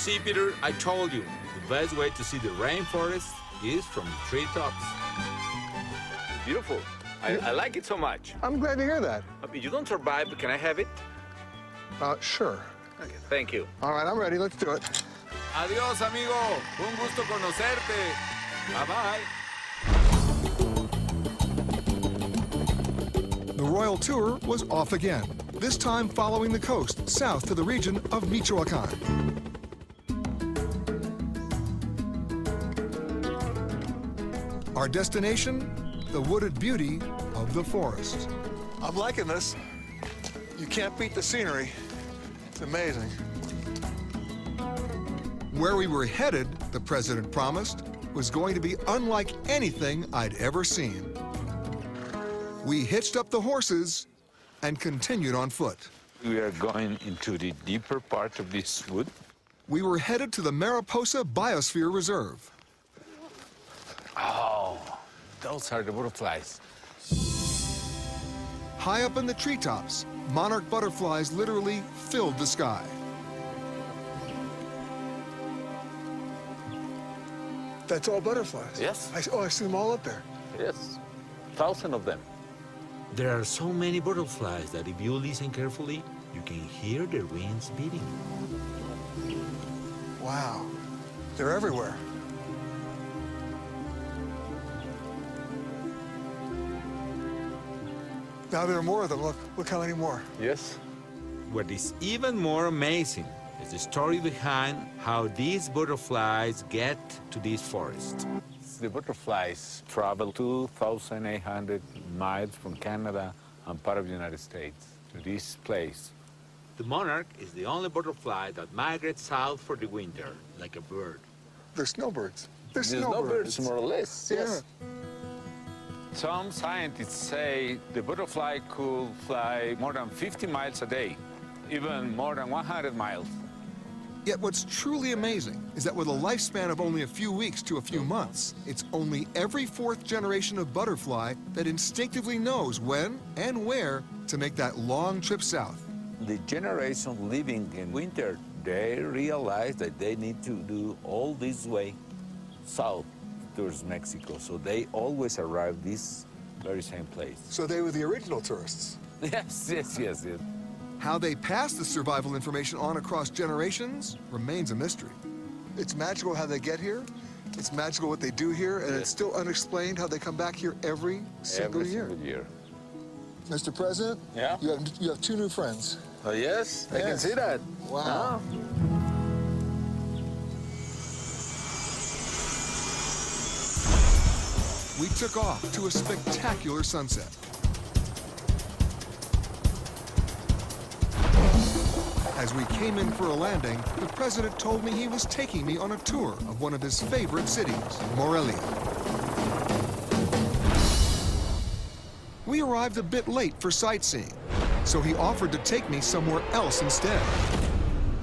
see, Peter, I told you, the best way to see the rainforest is from the treetops. Beautiful. I like it so much. I'm glad to hear that. You don't survive, but can I have it? Sure. Okay, thank you. All right, I'm ready. Let's do it. Adiós, amigo. Un gusto conocerte. Bye-bye. The royal tour was off again, this time following the coast south to the region of Michoacan. Our destination, the wooded beauty of the forest. I'm liking this. You can't beat the scenery. It's amazing. Where we were headed, the president promised, was going to be unlike anything I'd ever seen. We hitched up the horses and continued on foot. We are going into the deeper part of this wood. We were headed to the Mariposa Biosphere Reserve. Oh, those are the butterflies. High up in the treetops, monarch butterflies literally filled the sky. That's all butterflies? Yes. I see them all up there. Yes, thousands of them. There are so many butterflies that if you listen carefully, you can hear their wings beating. Wow. They're everywhere. Now there are more of them. Look how many more. Yes. What is even more amazing is the story behind how these butterflies get to this forest. The butterflies travel 2,800 miles from Canada and part of the United States to this place. The monarch is the only butterfly that migrates south for the winter, like a bird. They're snowbirds. They're snowbirds, more or less, yes. Yeah. Some scientists say the butterfly could fly more than 50 miles a day, even more than 100 miles. Yet what's truly amazing is that with a lifespan of only a few weeks to a few months, it's only every fourth generation of butterfly that instinctively knows when and where to make that long trip south. The generation living in winter, they realize that they need to do all this way south towards Mexico. So they always arrive this very same place. So they were the original tourists. Yes, yes, yes, yes. How they pass the survival information on across generations remains a mystery. It's magical how they get here. It's magical what they do here, and it's still unexplained how they come back here every single year. Mr. President, Yeah? you have two new friends. Oh, yes? I can Yes. see that. Wow. We took off to a spectacular sunset. As we came in for a landing, the president told me he was taking me on a tour of one of his favorite cities, Morelia. We arrived a bit late for sightseeing, so he offered to take me somewhere else instead.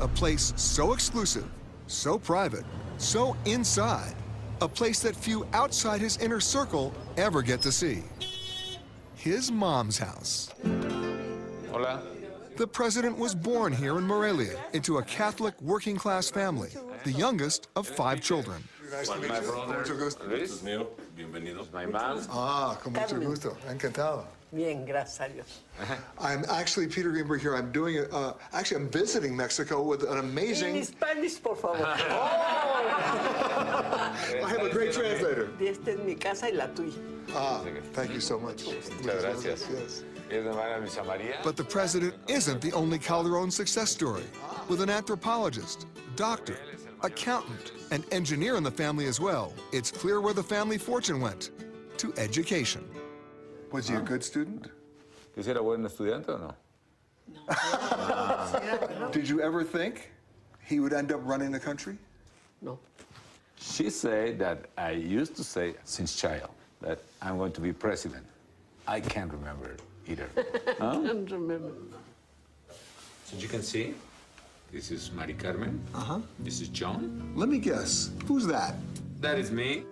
A place so exclusive, so private, so inside, a place that few outside his inner circle ever get to see. His mom's house. Hola. The president was born here in Morelia into a Catholic working-class family, the youngest of 5 children. Nice to meet My you. brother, Mucho gusto. Luis. Bienvenidos. My mom. Con mucho gusto. Encantado. Bien, gracias a Dios. I'm actually Peter Greenberg here. I'm doing actually, I'm visiting Mexico with an amazing. En Spanish, por favor. I have a great translator. Esta es mi casa y la tuya. Thank you so much. Muchas gracias. Yes. Es de María Luisa María. But the president isn't the only Calderon success story. With an anthropologist, doctor, accountant, and engineer in the family as well, it's clear where the family fortune went: to education. Was he a good student? ¿Tú eras buen estudiante o no? Did you ever think he would end up running the country? No. She said that I used to say since child that I'm going to be president. I can't remember either. I don't remember. So you can see, this is Mari Carmen. This is John. Let me guess. Who's that? That is me.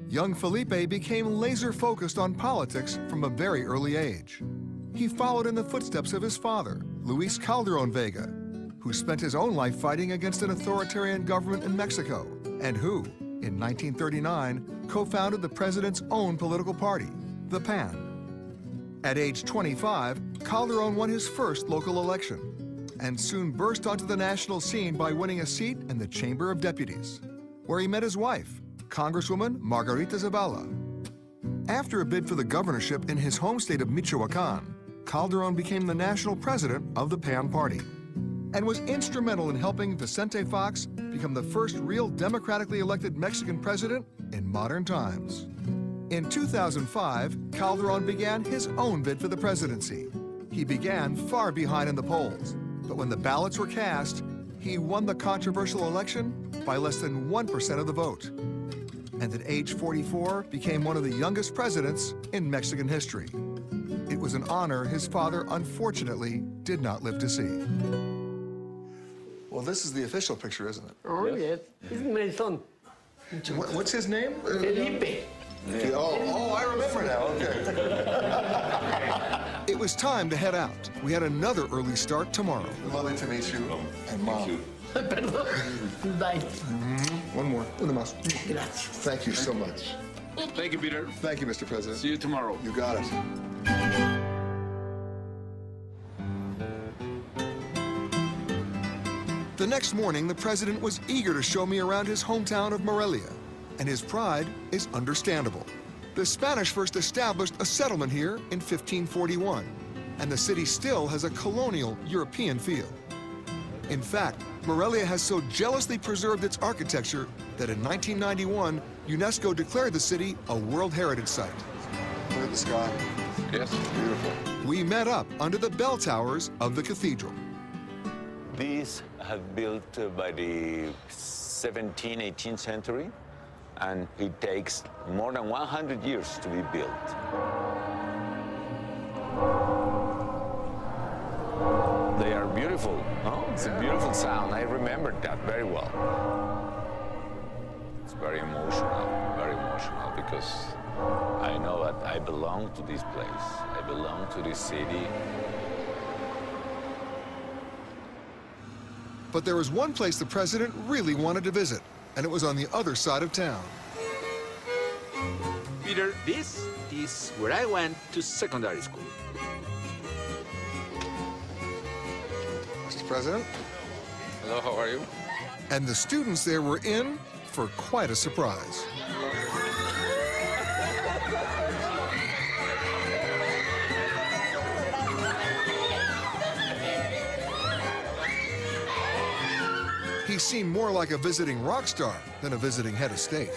Young Felipe became laser-focused on politics from a very early age. He followed in the footsteps of his father, Luis Calderon Vega, who spent his own life fighting against an authoritarian government in Mexico, and who, in 1939, co-founded the president's own political party, the PAN. At age 25, Calderon won his first local election and soon burst onto the national scene by winning a seat in the Chamber of Deputies, where he met his wife, Congresswoman Margarita Zavala. After a bid for the governorship in his home state of Michoacan, Calderon became the national president of the PAN party and was instrumental in helping Vicente Fox become the first real democratically elected Mexican president in modern times. In 2005, Calderon began his own bid for the presidency. He began far behind in the polls, but when the ballots were cast, he won the controversial election by less than 1% of the vote. And at age 44, became one of the youngest presidents in Mexican history. It was an honor his father, unfortunately, did not live to see. Well, this is the official picture, isn't it? Oh, yes. This is my son. What's his name? Felipe. Oh, I remember now, okay. It was time to head out. We had another early start tomorrow. Lovely to meet you, and Mom. Perdón. Bye. One more. Una más. Gracias. Thank you so much. Thank you, Peter. Thank you, Mr. President. See you tomorrow. You got it. The next morning, the president was eager to show me around his hometown of Morelia, and his pride is understandable. The Spanish first established a settlement here in 1541, and the city still has a colonial European feel. In fact, Morelia has so jealously preserved its architecture that in 1991, UNESCO declared the city a World Heritage Site. Look at the sky. Yes. Beautiful. We met up under the bell towers of the cathedral. These have built by the 17th, 18th century, and it takes more than 100 years to be built. They are beautiful. Oh, it's a beautiful sound. I remember that very well. It's very emotional because I know that I belong to this place. I belong to this city. But there was one place the president really wanted to visit, and it was on the other side of town. Peter, this is where I went to secondary school. Mr. President? Hello, how are you? And the students there were in for quite a surprise. He seemed more like a visiting rock star than a visiting head of state.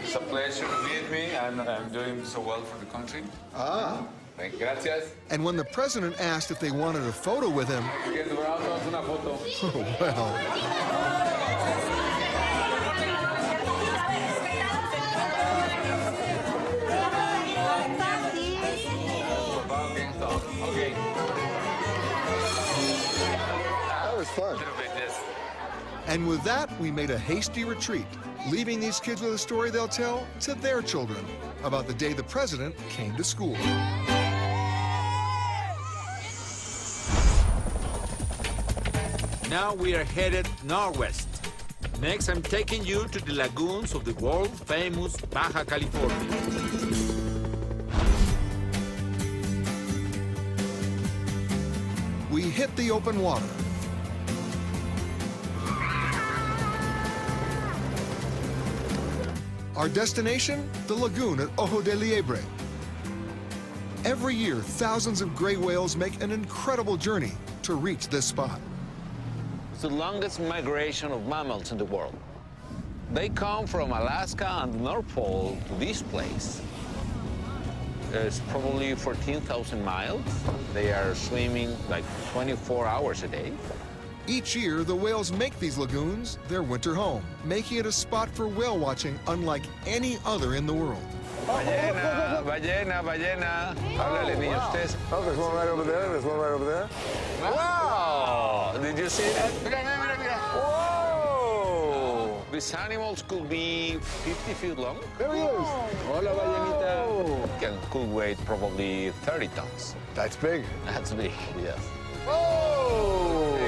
It's a pleasure to meet me, and I'm doing so well for the country. Ah. Thank you. Gracias. And when the president asked if they wanted a photo with him, oh, well. Okay. That was fun. And with that, we made a hasty retreat, leaving these kids with a story they'll tell to their children about the day the president came to school. Now we are headed northwest. Next, I'm taking you to the lagoons of the world-famous Baja California. We hit the open water. Our destination, the lagoon at Ojo de Liebre. Every year, thousands of gray whales make an incredible journey to reach this spot. It's the longest migration of mammals in the world. They come from Alaska and the North Pole to this place. It's probably 14,000 miles. They are swimming like 24 hours a day. Each year, the whales make these lagoons their winter home, making it a spot for whale watching unlike any other in the world. Ballena, ballena, ballena. Háblale, niños, ustedes. Oh, there's one right over there. There's one right over there. Wow! Did you see that? Mira, mira, mira. Whoa! These animals could be 50 feet long. There he is. Hola, ballenita. Could weigh probably 30 tons. That's big. That's big, yes. Oh!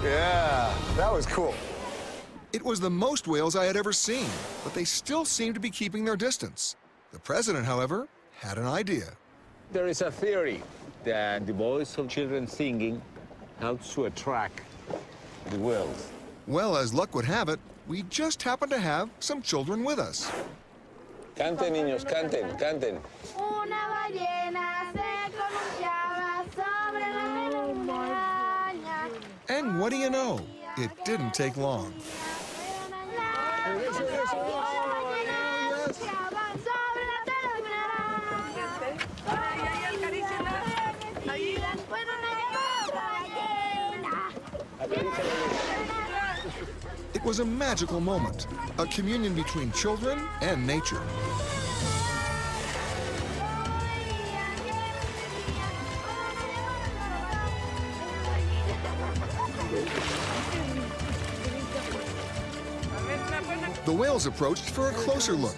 Yeah, that was cool. It was the most whales I had ever seen, but they still seemed to be keeping their distance. The president, however, had an idea. There is a theory that the voice of children singing helps to attract the whales. Well, as luck would have it, we just happened to have some children with us. Canten, niños, canten, canten. Una ballena se columpiaba sobre la montaña. And what do you know? It didn't take long. It was a magical moment, a communion between children and nature. The whales approached for a closer look,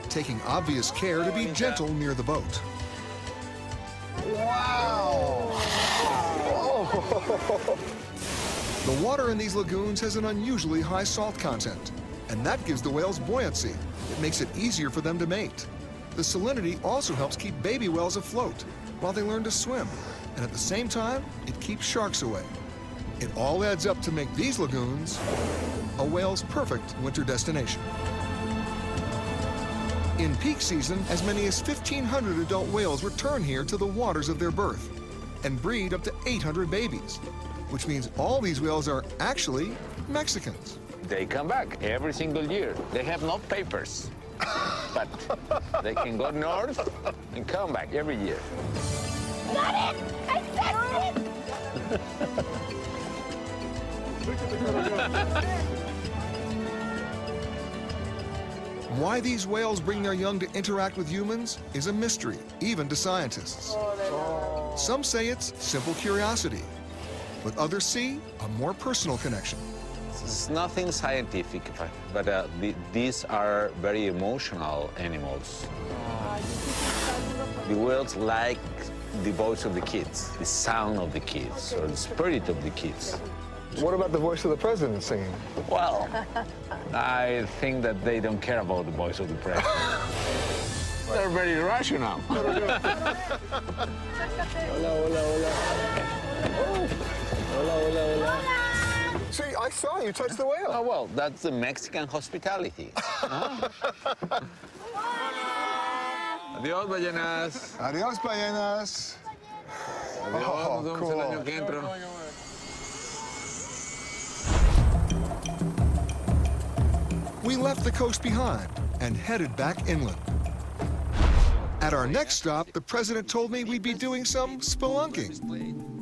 taking obvious care to be gentle near the boat. Wow! The water in these lagoons has an unusually high salt content, and that gives the whales buoyancy. It makes it easier for them to mate. The salinity also helps keep baby whales afloat while they learn to swim, and at the same time, it keeps sharks away. It all adds up to make these lagoons a whale's perfect winter destination. In peak season, as many as 1,500 adult whales return here to the waters of their birth and breed up to 800 babies, which means all these whales are actually Mexicans. They come back every single year. They have no papers, but they can go north and come back every year. Got it! I said it! Why these whales bring their young to interact with humans is a mystery, even to scientists. Some say it's simple curiosity, but others see a more personal connection. It's nothing scientific, but these are very emotional animals. The whales like the voice of the kids, the sound of the kids, or the spirit of the kids. What about the voice of the president singing? Well, I think that they don't care about the voice of the president. They're very rational. Hola, hola, hola. Oh. Hola, hola, hola. See, I saw you touch the whale. Oh, well, that's the Mexican hospitality. Adiós, ballenas. Adiós, ballenas. Adiós, nos vemos el año que entra. We left the coast behind and headed back inland. At our next stop, the president told me we'd be doing some spelunking.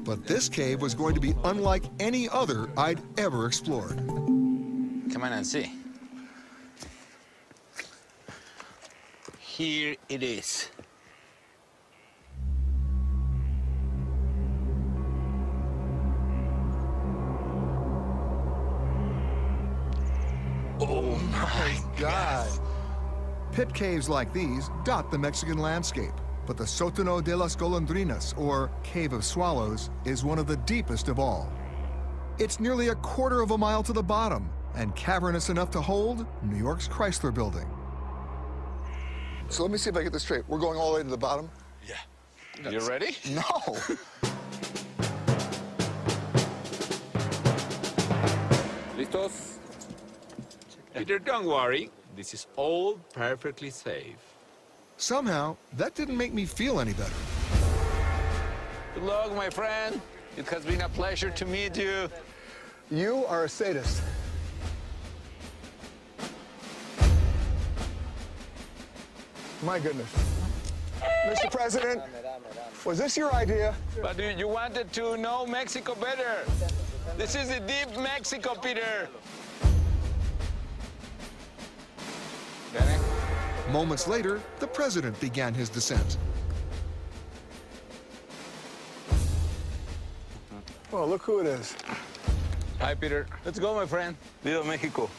But this cave was going to be unlike any other I'd ever explored. Come on and see. Here it is. Oh, my God. Pit caves like these dot the Mexican landscape, but the Sótano de las Golondrinas, or Cave of Swallows, is one of the deepest of all. It's nearly 1/4 of a mile to the bottom and cavernous enough to hold New York's Chrysler Building. So let me see if I get this straight. We're going all the way to the bottom? Yeah. You ready? No. ¿Listos? Peter, don't worry. This is all perfectly safe. Somehow, that didn't make me feel any better. Good luck, my friend. It has been a pleasure to meet you. You are a sadist. My goodness. Mr. President, was this your idea? But you wanted to know Mexico better. This is the deep Mexico, Peter. Moments later, the president began his descent. Oh, look who it is. Hi, Peter. Let's go, my friend. Viva Mexico.